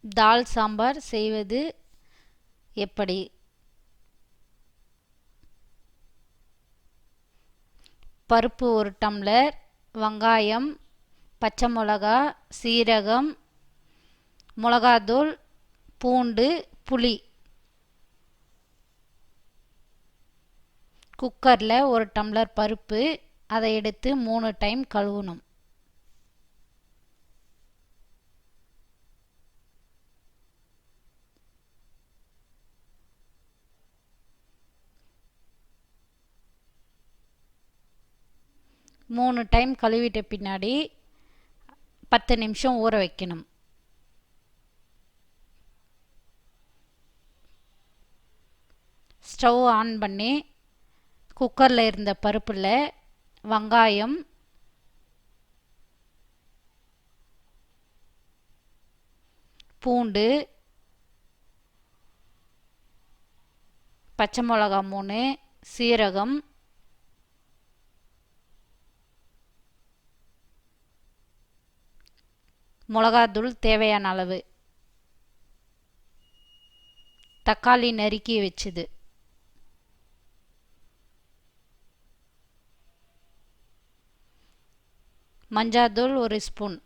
தால் சாம்பார் செய்வது எப்படி? பருப்பு 1 டம்ளர், வெங்காயம், பச்சை மிளகா, சீரகம், மிளகாத்தூள், பூண்டு, புளி. குக்கரில் 1 டம்ளர் பருப்பு, அதை எடுத்து 3 டைம் கழுவணும். மூணு டைம் கழுவிட்ட பின்னாடி 10 நிமிஷம் ஊற வைக்கணும். ஸ்டவ் ஆன் பண்ணி குக்கரில் இருந்த பருப்பில் வெங்காயம், பூண்டு, பச்சை மிளகா 3, சீரகம், மிளகாத்தூள் தேவையான அளவு, தக்காளி நறுக்கி வச்சுது, மஞ்சாத்தூள் 1 ஸ்பூன்,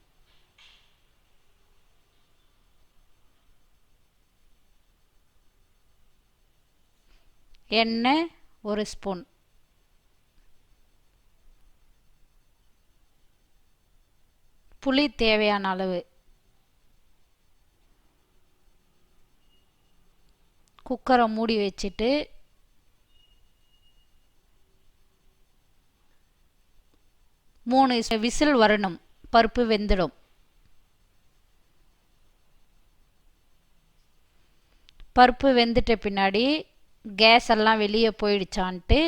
எண்ணெய் 1 ஸ்பூன், புளி தேவையான அளவு. குக்கரை மூடி வச்சுட்டு 3 விசில் வரணும். பருப்பு வெந்துடும். பருப்பு வெந்துட்ட பின்னாடி கேஸ் எல்லாம் வெளியே போயிடுச்சான்ட்டு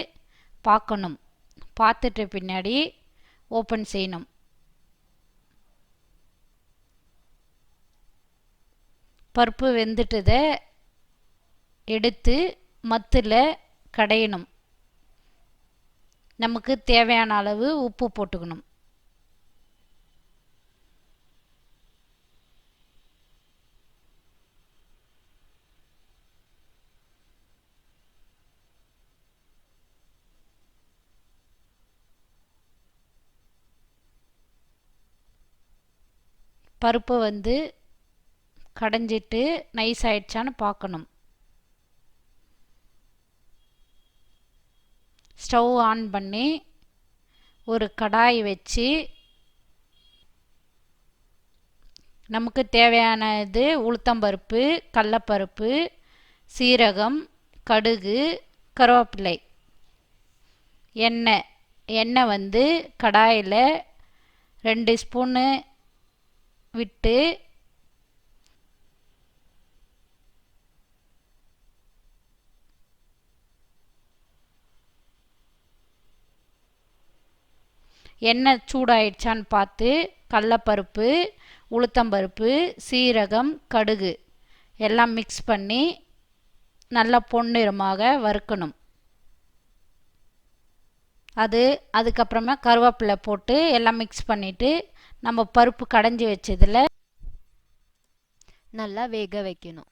பார்க்கணும். பார்த்துட்ட பின்னாடி ஓப்பன் செய்யணும். பருப்பு வெந்துட்டதை எடுத்து மத்தில் கடையணும். நமக்கு தேவையான அளவு உப்பு போட்டுக்கணும். பருப்பு கடைஞ்சிட்டு நைஸ் ஆயிடுச்சான்னு பார்க்கணும். ஸ்டவ் ஆன் பண்ணி ஒரு கடாய் வச்சு நமக்கு தேவையானது உளுத்தம்பருப்பு, கடலைப்பருப்பு, சீரகம், கடுகு, கருவேப்பிலை, எண்ணெய் கடாயில் 2 ஸ்பூனு விட்டு எண்ணெய் சூடாயிடுச்சான்னு பார்த்து கடலைப்பருப்பு, உளுத்தம்பருப்பு, சீரகம், கடுகு எல்லாம் மிக்ஸ் பண்ணி நல்லா பொன்னிறமாக வறுக்கணும். அதுக்கப்புறமா கருவேப்பிலை போட்டு எல்லாம் மிக்ஸ் பண்ணிவிட்டு நம்ம பருப்பு கடைஞ்சி வச்சதில் நல்லா வேக வைக்கணும்.